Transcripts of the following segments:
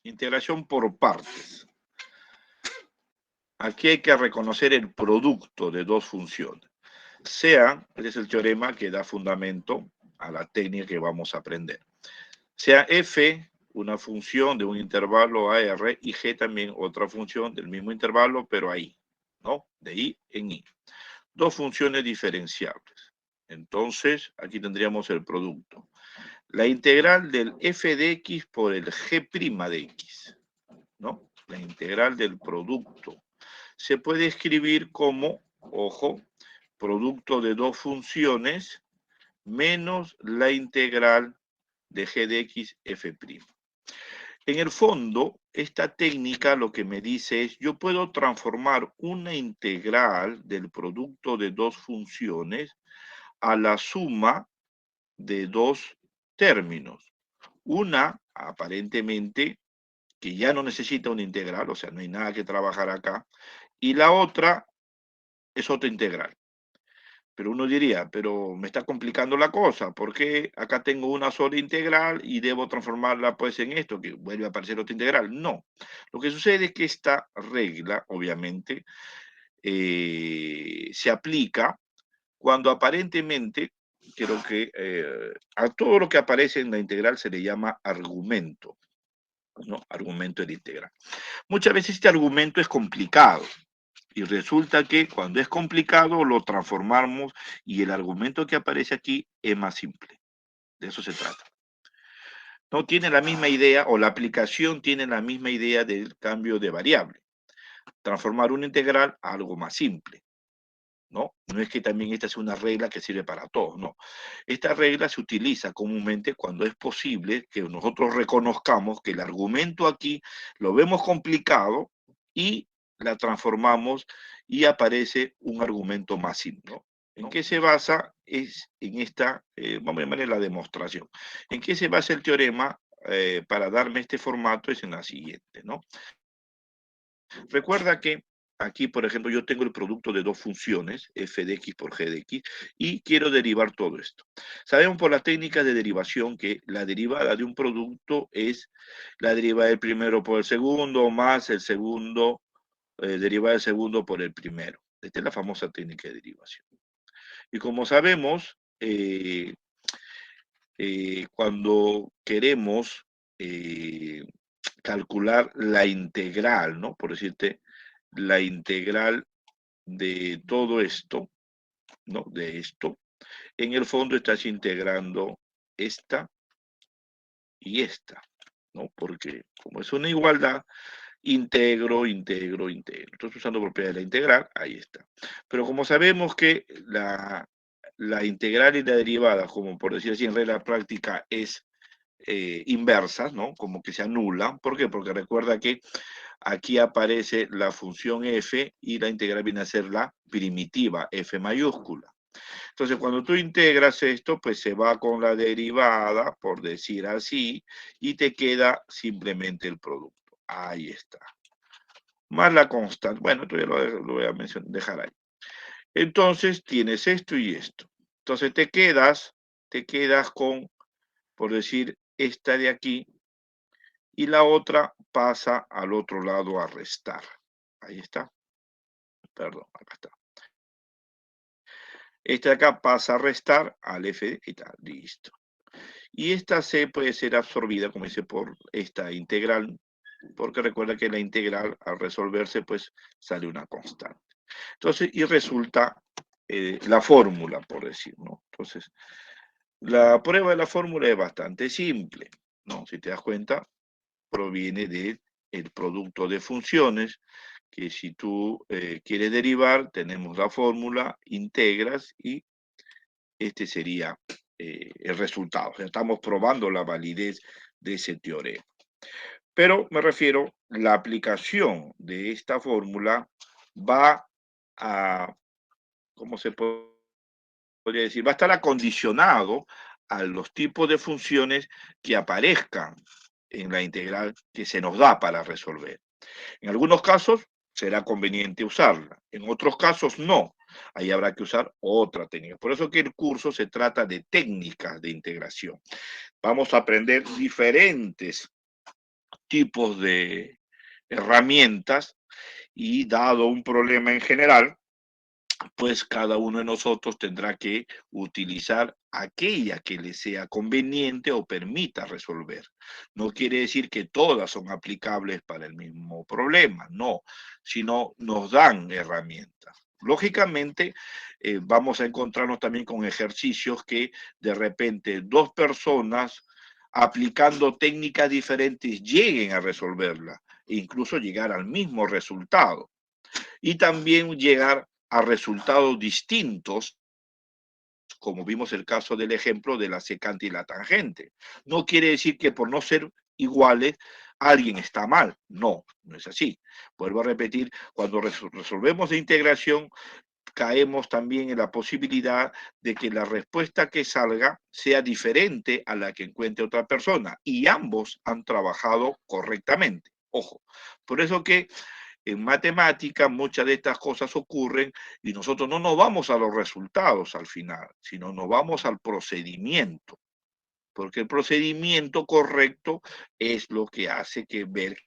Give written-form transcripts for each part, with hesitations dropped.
Integración por partes. Aquí hay que reconocer el producto de dos funciones. Sea, este es el teorema que da fundamento a la técnica que vamos a aprender. Sea f una función de un intervalo AR y g también otra función del mismo intervalo, pero ahí, ¿no? De i en i. Dos funciones diferenciables. Entonces, aquí tendríamos el producto. La integral del f de x por el g' de x, ¿no? La integral del producto. Se puede escribir como, ojo, producto de dos funciones menos la integral de g de x f'. En el fondo, esta técnica lo que me dice es, yo puedo transformar una integral del producto de dos funciones a la suma de dos términos. Una, aparentemente, que ya no necesita una integral, o sea, no hay nada que trabajar acá, y la otra es otra integral. Pero uno diría, pero me está complicando la cosa, porque acá tengo una sola integral y debo transformarla pues en esto, que vuelve a aparecer otra integral? No. Lo que sucede es que esta regla, obviamente, se aplica cuando aparentemente, creo que a todo lo que aparece en la integral se le llama argumento, ¿no? Argumento de la integral. Muchas veces este argumento es complicado. Y resulta que cuando es complicado lo transformamos y el argumento que aparece aquí es más simple. De eso se trata. No tiene la misma idea o la aplicación tiene la misma idea del cambio de variable. Transformar una integral a algo más simple. ¿No? No es que también esta sea una regla que sirve para todos, no. Esta regla se utiliza comúnmente cuando es posible que nosotros reconozcamos que el argumento aquí lo vemos complicado y la transformamos y aparece un argumento más simple, ¿no? ¿En qué se basa? Es en esta, vamos a llamarle la demostración. ¿En qué se basa el teorema para darme este formato? Es en la siguiente, ¿no? Recuerda que aquí, por ejemplo, yo tengo el producto de dos funciones, f de x por g de x, y quiero derivar todo esto. Sabemos por las técnicas de derivación que la derivada de un producto es la derivada del primero por el segundo más el segundo, derivada del segundo por el primero. Esta es la famosa técnica de derivación. Y como sabemos, cuando queremos calcular la integral, ¿no? Por decirte, la integral de todo esto, ¿no? De esto, en el fondo estás integrando esta y esta, ¿no? Porque como es una igualdad, integro. Entonces, usando propiedades de la integral, ahí está. Pero como sabemos que la integral y la derivada, como por decir así en regla práctica, es inversas, ¿no? Como que se anulan. ¿Por qué? Porque recuerda que aquí aparece la función f y la integral viene a ser la primitiva, f mayúscula. Entonces, cuando tú integras esto, pues se va con la derivada, por decir así, y te queda simplemente el producto. Ahí está. Más la constante. Bueno, esto ya lo voy a dejar ahí. Entonces, tienes esto y esto. Entonces, te quedas con, por decir, esta de aquí, y la otra pasa al otro lado a restar. Ahí está. Perdón, acá está. Esta de acá pasa a restar al f y tal. Listo. Y esta c puede ser absorbida, como dice, por esta integral, porque recuerda que la integral al resolverse, pues sale una constante. Entonces, y resulta la fórmula, por decir, ¿no? Entonces, la prueba de la fórmula es bastante simple, ¿no? Si te das cuenta, proviene del producto de funciones, que si tú quieres derivar, tenemos la fórmula, integras y este sería el resultado. O sea, estamos probando la validez de ese teorema. Pero me refiero, la aplicación de esta fórmula va a, ¿cómo se podría decir? Va a estar acondicionado a los tipos de funciones que aparezcan en la integral que se nos da para resolver. En algunos casos será conveniente usarla, en otros casos no. Ahí habrá que usar otra técnica. Por eso que el curso se trata de técnicas de integración. Vamos a aprender diferentes tipos de herramientas y dado un problema en general, pues cada uno de nosotros tendrá que utilizar aquella que le sea conveniente o permita resolver. No quiere decir que todas son aplicables para el mismo problema, no, sino nos dan herramientas. Lógicamente, vamos a encontrarnos también con ejercicios que de repente dos personas aplicando técnicas diferentes lleguen a resolverla e incluso llegar al mismo resultado y también llegar a resultados distintos, como vimos el caso del ejemplo de la secante y la tangente. No quiere decir que por no ser iguales alguien está mal. No, no es así. Vuelvo a repetir, cuando resolvemos la integración, caemos también en la posibilidad de que la respuesta que salga sea diferente a la que encuentre otra persona y ambos han trabajado correctamente. Ojo, por eso que en matemática muchas de estas cosas ocurren y nosotros no nos vamos a los resultados al final, sino nos vamos al procedimiento, porque el procedimiento correcto es lo que hace que ver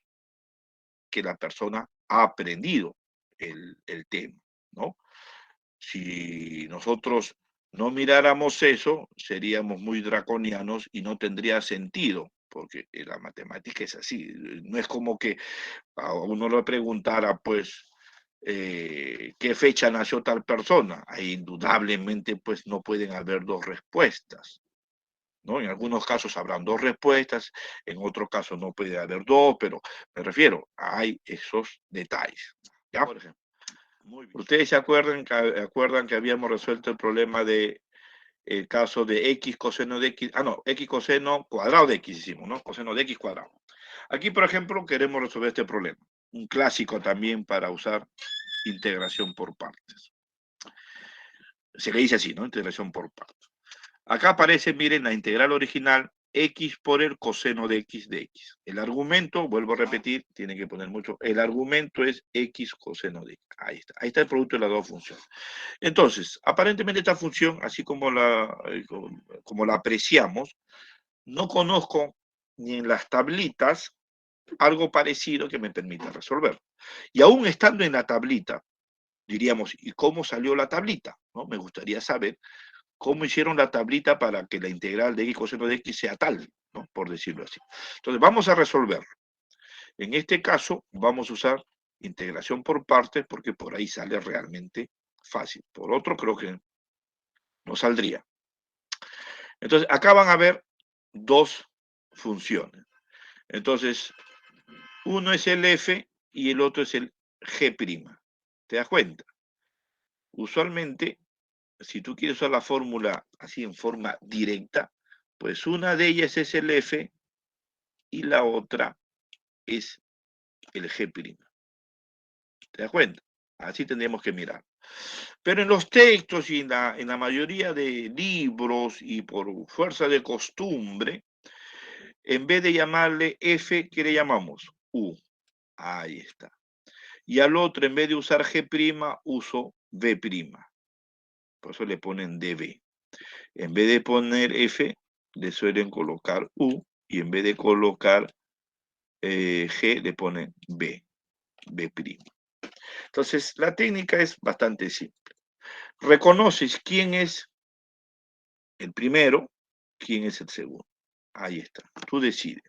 que la persona ha aprendido el tema, ¿no? Si nosotros no miráramos eso, seríamos muy draconianos y no tendría sentido, porque la matemática es así. No es como que a uno le preguntara, pues, qué fecha nació tal persona. Ahí indudablemente, pues, no pueden haber dos respuestas, ¿no? En algunos casos habrán dos respuestas, en otros casos no puede haber dos, pero me refiero, hay esos detalles, ¿ya? Por ejemplo. Muy bien. Ustedes se acuerdan que habíamos resuelto el problema de el caso de x coseno de x, no, x coseno cuadrado de x hicimos, ¿no? Coseno de x cuadrado. Aquí, por ejemplo, queremos resolver este problema. Un clásico también para usar integración por partes. Se le dice así, ¿no? Integración por partes. Acá aparece, miren, la integral original x por el coseno de x de x. El argumento, vuelvo a repetir, tienen que poner mucho, el argumento es x coseno de x. Ahí está el producto de las dos funciones. Entonces, aparentemente esta función, así como la apreciamos, no conozco ni en las tablitas algo parecido que me permita resolver. Y aún estando en la tablita, diríamos, ¿y cómo salió la tablita? ¿No? Me gustaría saber cómo hicieron la tablita para que la integral de x coseno de x sea tal, ¿no? Por decirlo así. Entonces, vamos a resolverlo. En este caso, vamos a usar integración por partes porque por ahí sale realmente fácil. Por otro, creo que no saldría. Entonces, acá van a ver dos funciones. Entonces, uno es el f y el otro es el g'. ¿Te das cuenta? Usualmente, si tú quieres usar la fórmula así en forma directa, pues una de ellas es el f y la otra es el g'. ¿Te das cuenta? Así tendríamos que mirar. Pero en los textos y en la mayoría de libros y por fuerza de costumbre, en vez de llamarle F, ¿qué le llamamos? U. Ahí está. Y al otro, en vez de usar G', uso B'. Por eso le ponen DB. En vez de poner F, le suelen colocar U. Y en vez de colocar G, le ponen B. B'. Entonces, la técnica es bastante simple. Reconoces quién es el primero, quién es el segundo. Ahí está. Tú decides.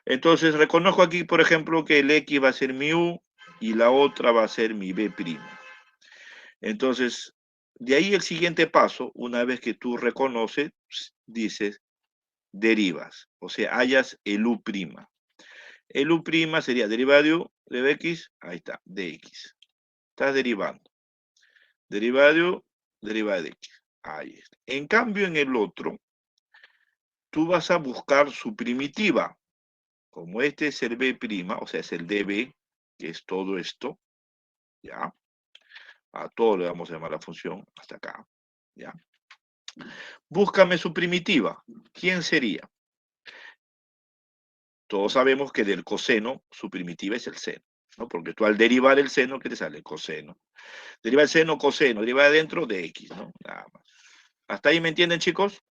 Entonces, reconozco aquí, por ejemplo, que el X va a ser mi U y la otra va a ser mi B'. Entonces, de ahí el siguiente paso, una vez que tú reconoces, dices, derivas, o sea, hallas el U'. El U' sería derivada de U de X, ahí está, de X. Estás derivando. Derivada de U, derivada de X. Ahí está. En cambio, en el otro, tú vas a buscar su primitiva. Como este es el B', o sea, es el DB, que es todo esto, ¿ya? A todo le vamos a llamar la función hasta acá, ¿ya? Búscame su primitiva. ¿Quién sería? Todos sabemos que del coseno, su primitiva es el seno, ¿no? Porque tú al derivar el seno, ¿qué te sale? El coseno. Deriva el seno, coseno, deriva de dentro de X, ¿no? Nada más. ¿Hasta ahí me entienden, chicos?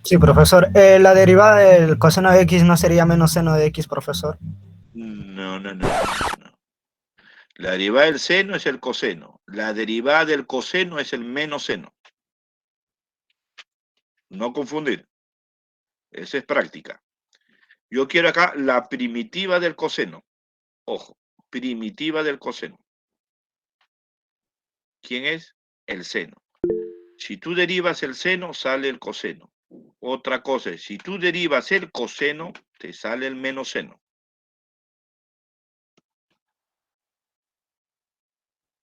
Sí, profesor. La derivada del coseno de x no sería menos seno de x, profesor. No, no, no, no, no, no. La derivada del seno es el coseno. La derivada del coseno es el menos seno. No confundir. Esa es práctica. Yo quiero acá la primitiva del coseno. Ojo, primitiva del coseno. ¿Quién es? El seno. Si tú derivas el seno, sale el coseno. Otra cosa es, si tú derivas el coseno, te sale el menos seno.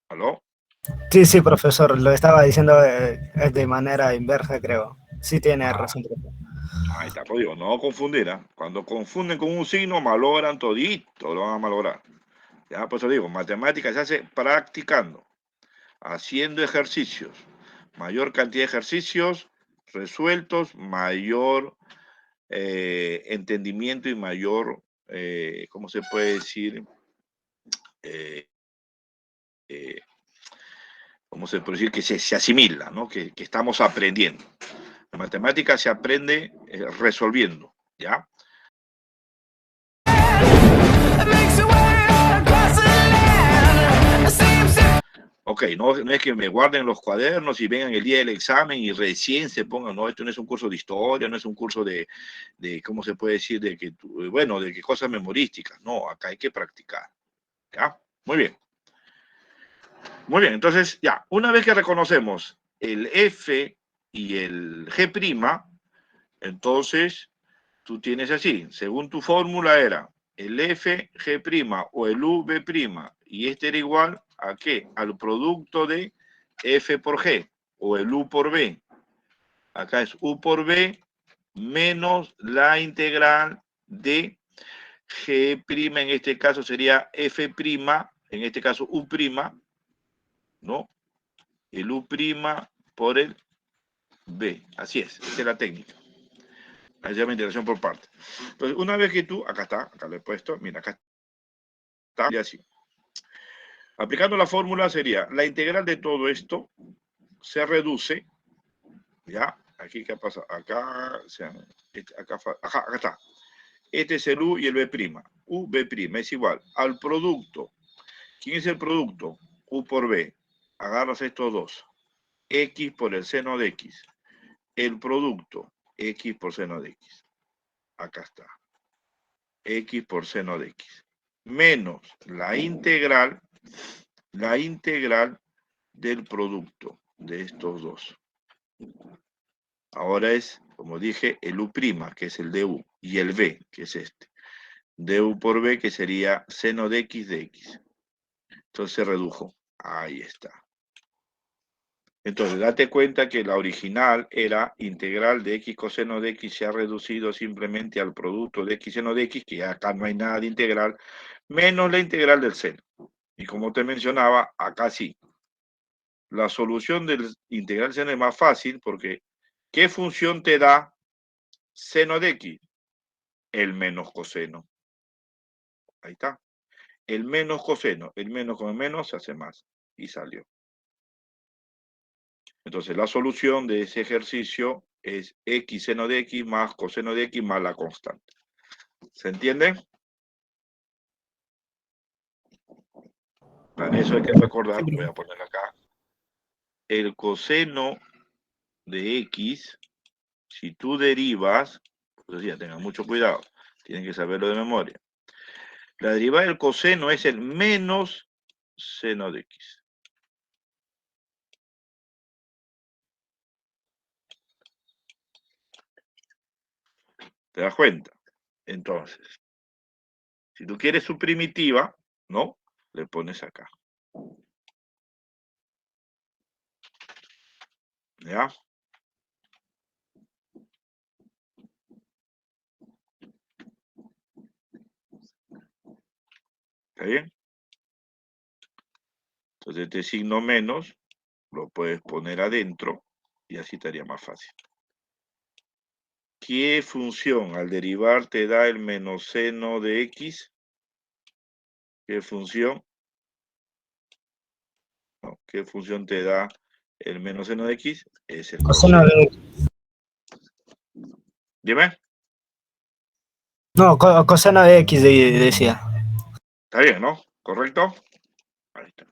¿Aló? Sí, sí, profesor. Lo estaba diciendo de manera inversa, creo. Sí tiene Ah, razón, profesor. ahí está, pues digo, no confundir, ¿eh? Cuando confunden con un signo, malogran todito, lo van a malograr. Ya, por eso digo, matemáticas se hace practicando, haciendo ejercicios. Mayor cantidad de ejercicios resueltos, mayor entendimiento y mayor, ¿cómo se puede decir? Eh, eh, ¿Cómo se puede decir? Que se asimila, ¿no? Que estamos aprendiendo. La matemática se aprende resolviendo, ¿ya? Ok, no, no es que me guarden los cuadernos y vengan el día del examen y recién se pongan, no, esto no es un curso de historia, no es un curso de ¿cómo se puede decir? De que, bueno, de que cosas memorísticas. No, acá hay que practicar. ¿Ya? Muy bien. Muy bien, entonces ya, una vez que reconocemos el F y el G', entonces tú tienes así, según tu fórmula era el F, G' o el U, B', y este era igual a qué? Al producto de F por G o el U por B. Acá es U por B menos la integral de G', en este caso sería F', en este caso U', ¿no? El U' por el B. Así es, esa es la técnica. Ahí se llama integración por parte. Entonces, una vez que tú, acá está, acá lo he puesto, mira, acá está, y así. Aplicando la fórmula sería, la integral de todo esto se reduce, ¿ya? Aquí, ¿qué pasa? Acá, o sea, acá está. Este es el U y el B'. U, B' es igual al producto. ¿Quién es el producto? U por B. Agarras estos dos. X por el seno de X. El producto, X por seno de X. Acá está. X por seno de X. Menos la integral del producto de estos dos. Ahora es, como dije, el U', que es el de U, y el B, que es este. Du por B, que sería seno de X de X. Entonces se redujo. Ahí está. Entonces, date cuenta que la original era integral de X coseno de X, se ha reducido simplemente al producto de X seno de X, que acá no hay nada de integral, menos la integral del seno. Y como te mencionaba, acá sí. La solución del integral seno es más fácil porque ¿qué función te da seno de X? El menos coseno. Ahí está. El menos coseno. El menos con el menos se hace más. Y salió. Entonces, la solución de ese ejercicio es X seno de X más coseno de X más la constante. ¿Se entiende? Para eso hay que recordar, voy a poner acá, el coseno de X, si tú derivas, pues ya tengan mucho cuidado, tienen que saberlo de memoria. La derivada del coseno es el menos seno de X. ¿Te das cuenta? Entonces, si tú quieres su primitiva, ¿no? Le pones acá. ¿Ya? ¿Está bien? Entonces este signo menos lo puedes poner adentro y así estaría más fácil. ¿Qué función al derivar te da el menos seno de X? ¿Qué función? No, ¿qué función te da el menos seno de X? Es el Coseno coseno. de x. Dime. No, coseno de X decía. Está bien, ¿no? ¿Correcto? Ahí está.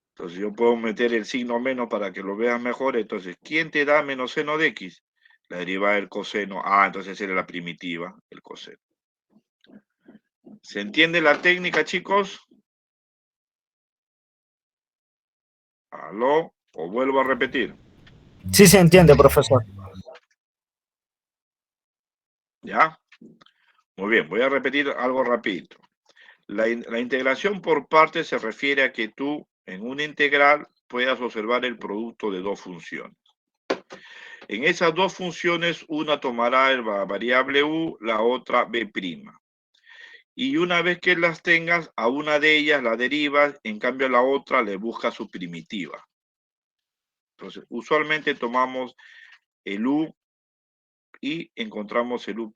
Entonces yo puedo meter el signo menos para que lo veas mejor. Entonces, ¿quién te da menos seno de X? La derivada del coseno. Ah, entonces era la primitiva, el coseno. ¿Se entiende la técnica, chicos? ¿Aló? ¿O vuelvo a repetir? Sí se entiende, profesor. ¿Ya? Muy bien, voy a repetir algo rapidito. La integración por partes se refiere a que tú en una integral puedas observar el producto de dos funciones. En esas dos funciones, una tomará la variable u, la otra b'. Y una vez que las tengas, a una de ellas la derivas, en cambio a la otra le buscas su primitiva. Entonces, usualmente tomamos el u y encontramos el u'.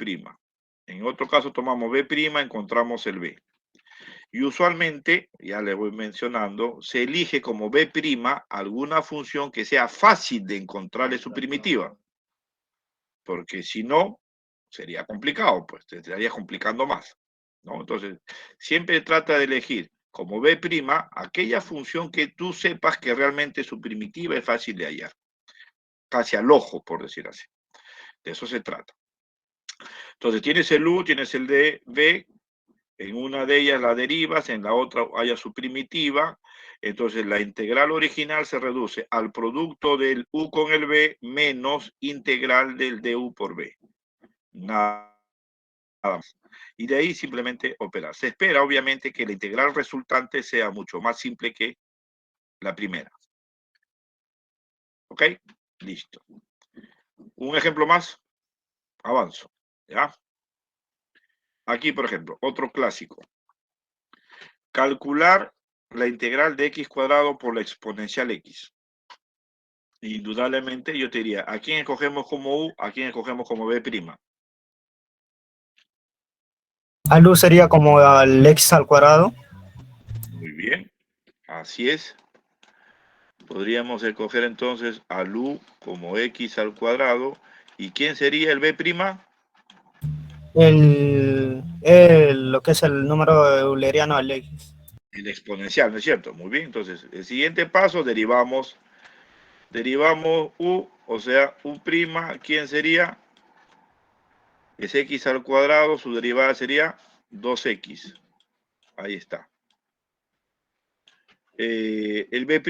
En otro caso tomamos b', encontramos el b. Y usualmente, ya le voy mencionando, se elige como b' alguna función que sea fácil de encontrarle su primitiva. Porque si no, sería complicado, pues te estarías complicando más, ¿no? Entonces, siempre trata de elegir como b' aquella función que tú sepas que realmente su primitiva es fácil de hallar. Casi al ojo, por decir así. De eso se trata. Entonces, tienes el u, tienes el de b, en una de ellas la derivas, en la otra haya su primitiva. Entonces, la integral original se reduce al producto del u con el b menos integral del du por b. Nada más. Y de ahí simplemente operar. Se espera, obviamente, que la integral resultante sea mucho más simple que la primera. ¿Ok? Listo. Un ejemplo más. Avanzo. ¿Ya? Aquí, por ejemplo, otro clásico. Calcular la integral de x cuadrado por la exponencial x. Indudablemente yo te diría, ¿a quién escogemos como u? ¿A quién escogemos como b'? A luz sería como al X al cuadrado. Muy bien. Así es. Podríamos escoger entonces al u como x al cuadrado. ¿Y quién sería el b'? Lo que es el número euleriano al X. El exponencial, ¿no es cierto? Muy bien. Entonces, el siguiente paso, derivamos u, o sea, u', ¿quién sería? Es x al cuadrado, su derivada sería 2x. Ahí está. El b',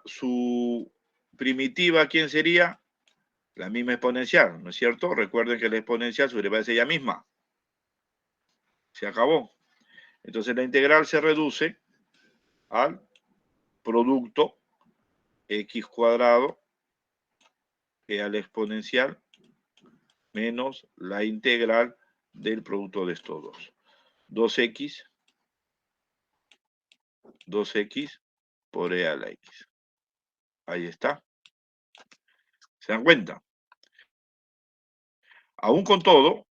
su primitiva, ¿quién sería? La misma exponencial, ¿no es cierto? Recuerden que la exponencial, su derivada es ella misma. Se acabó. Entonces la integral se reduce al producto x cuadrado a la exponencial menos la integral del producto de estos dos. 2x por e a la x. Ahí está. ¿Se dan cuenta? Aún con todo,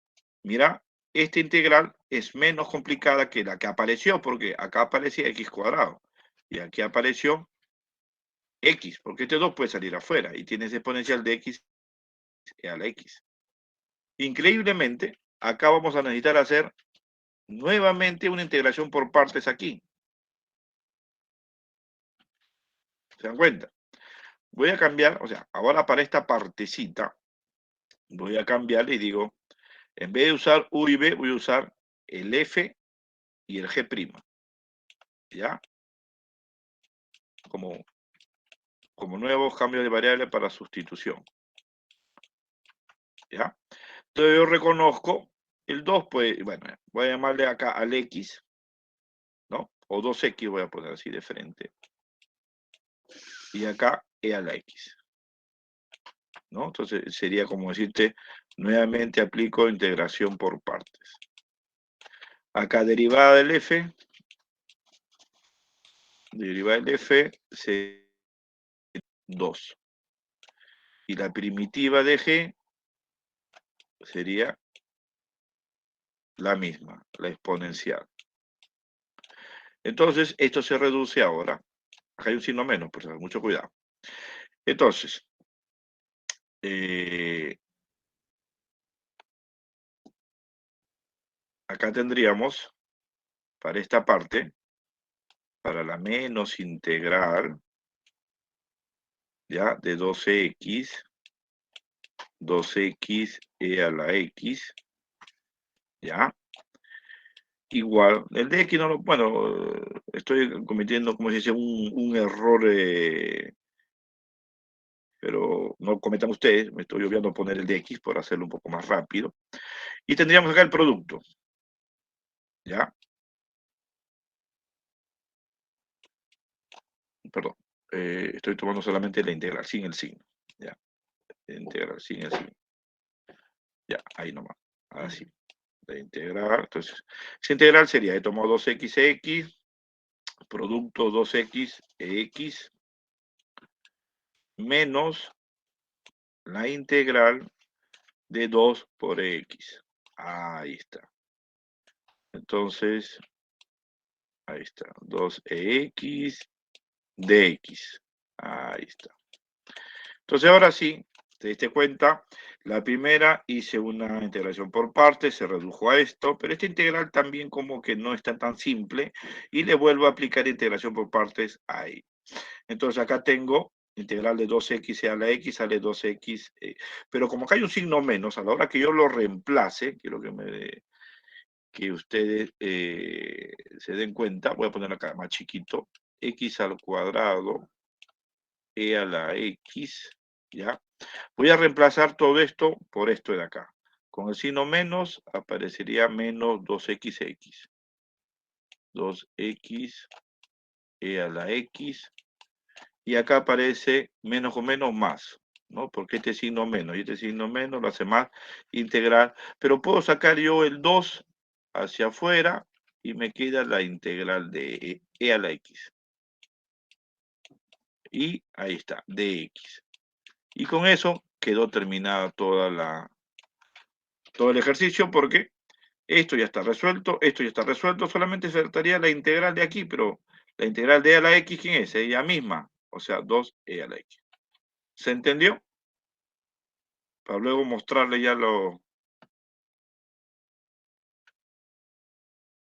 mira, esta integral es menos complicada que la que apareció, porque acá aparecía x cuadrado y aquí apareció x, porque este 2 puede salir afuera y tienes exponencial de x a la x. Increíblemente, acá vamos a necesitar hacer nuevamente una integración por partes aquí. ¿Se dan cuenta? Voy a cambiar, o sea, ahora para esta partecita, voy a cambiar y digo, en vez de usar u y b, voy a usar el f y el g'. ¿Ya? Como nuevos cambios de variable para sustitución. ¿Ya? Entonces yo reconozco el 2, pues, bueno, voy a llamarle acá al x, ¿no? O 2x voy a poner así de frente. Y acá e a la x. ¿No? Entonces sería como decirte, nuevamente aplico integración por partes. Acá derivada del f, sería 2. Y la primitiva de g sería la misma, la exponencial. Entonces, esto se reduce ahora. Acá hay un signo menos, por favor, mucho cuidado. Entonces, acá tendríamos, para esta parte, para la menos integral, ¿ya? De 12x, 2x e a la x, ¿ya? Igual, el de x no lo, bueno, estoy cometiendo, como se dice, un error, pero no cometan ustedes, me estoy obviando poner el de x por hacerlo un poco más rápido. Y tendríamos acá el producto, ¿ya? Perdón, estoy tomando solamente la integral, sin el signo, ¿ya? Integral, sin el signo. Ya, ahí nomás, así. De integral, entonces, esa integral sería, he tomado 2x, producto 2x x, menos la integral de 2 por x. Ahí está. Entonces, ahí está. 2x dx. Ahí está. Entonces, ahora sí, te diste cuenta, la primera hice una integración por partes, se redujo a esto, pero esta integral también como que no está tan simple y le vuelvo a aplicar integración por partes ahí. Entonces, acá tengo integral de 2x a la x sale 2x, pero como acá hay un signo menos, a la hora que yo lo reemplace, quiero que ustedes se den cuenta, voy a poner acá más chiquito, x al cuadrado e a la x, ¿ya? Voy a reemplazar todo esto por esto de acá. Con el signo menos aparecería menos 2x. 2x e a la x, y acá aparece menos con menos más, ¿no? Porque este signo menos y este signo menos lo hace más integral, pero puedo sacar yo el 2 hacia afuera y me queda la integral de e a la x. Y ahí está, dx. Y con eso quedó terminada todo el ejercicio porque esto ya está resuelto, solamente faltaría la integral de aquí, pero la integral de e a la x, ¿quién es? Ella misma, o sea, 2e a la x. ¿Se entendió? Para luego mostrarle ya lo...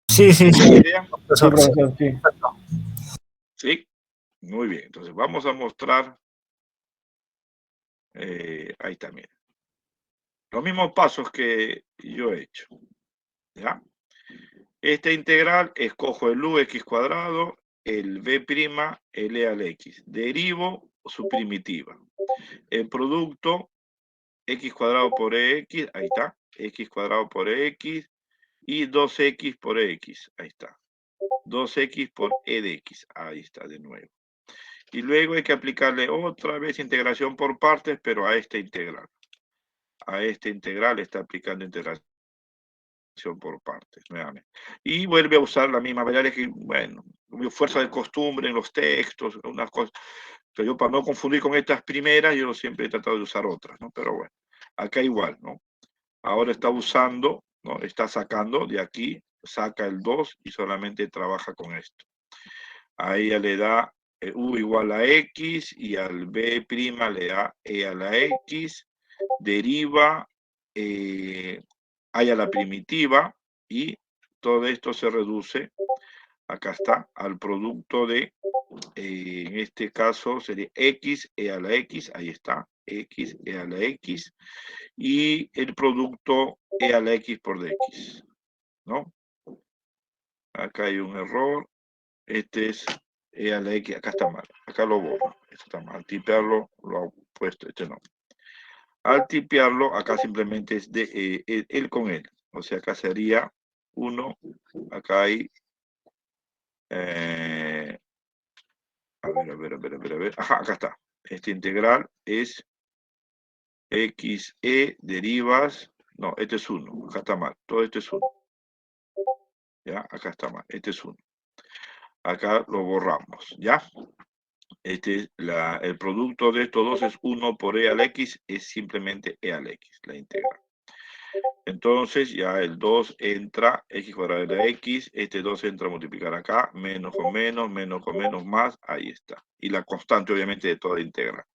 Sí, sí, ¿Tiene sí, idea? Sí, profesor. Sí, profesor, sí. perfecto. Sí, muy bien. Entonces vamos a mostrar, ahí está, miren. Los mismos pasos que yo he hecho, ¿ya? Esta integral, escojo el ux cuadrado, el b', el e a la x. Derivo su primitiva. El producto, x cuadrado por x, ahí está. X cuadrado por x y 2x por x, ahí está. 2x por e de x, ahí está de nuevo. Y luego hay que aplicarle otra vez integración por partes, pero a esta integral. A esta integral está aplicando integración por partes, nuevamente. Y vuelve a usar la misma variable que, bueno, fuerza de costumbre en los textos, unas cosas. Pero yo para no confundir con estas primeras, yo siempre he tratado de usar otras, ¿no? Pero bueno, acá igual, ¿no? Ahora está usando, ¿no? Está sacando de aquí, saca el 2 y solamente trabaja con esto. A ella le da u igual a x y al b' le da e a la x, deriva hay a la primitiva y todo esto se reduce, acá está, al producto de, en este caso sería x e a la x, ahí está, x e a la x, y el producto e a la x por dx, ¿no? Acá hay un error, este es e a la x, acá está mal, acá lo borro, esto está mal, al tipearlo lo he puesto, este no. Al tipearlo, acá simplemente es de él con él, o sea, acá sería 1, acá hay, a ver, ajá, acá está, este integral es xe derivas, no, este es 1, acá está mal, todo esto es 1, ya, acá está mal, este es 1, acá lo borramos, ya. El producto de estos dos es 1 por e a la x, es simplemente e a la x, la integral. Entonces ya el 2 entra, x cuadrado de la x, este 2 entra a multiplicar acá, menos con menos, más, ahí está. Y la constante obviamente de toda integral.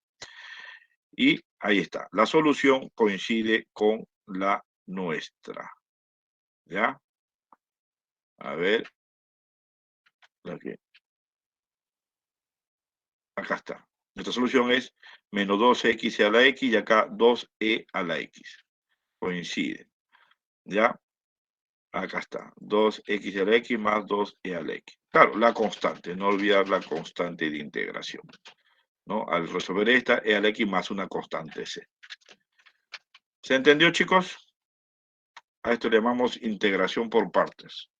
Y ahí está, la solución coincide con la nuestra. ¿Ya? A ver. Aquí. Acá está. Nuestra solución es menos 2x a la x y acá 2e a la x. Coincide. ¿Ya? Acá está. 2x a la x más 2e a la x. Claro, la constante. No olvidar la constante de integración. ¿No? Al resolver esta, e a la x más una constante c. ¿Se entendió, chicos? A esto le llamamos integración por partes.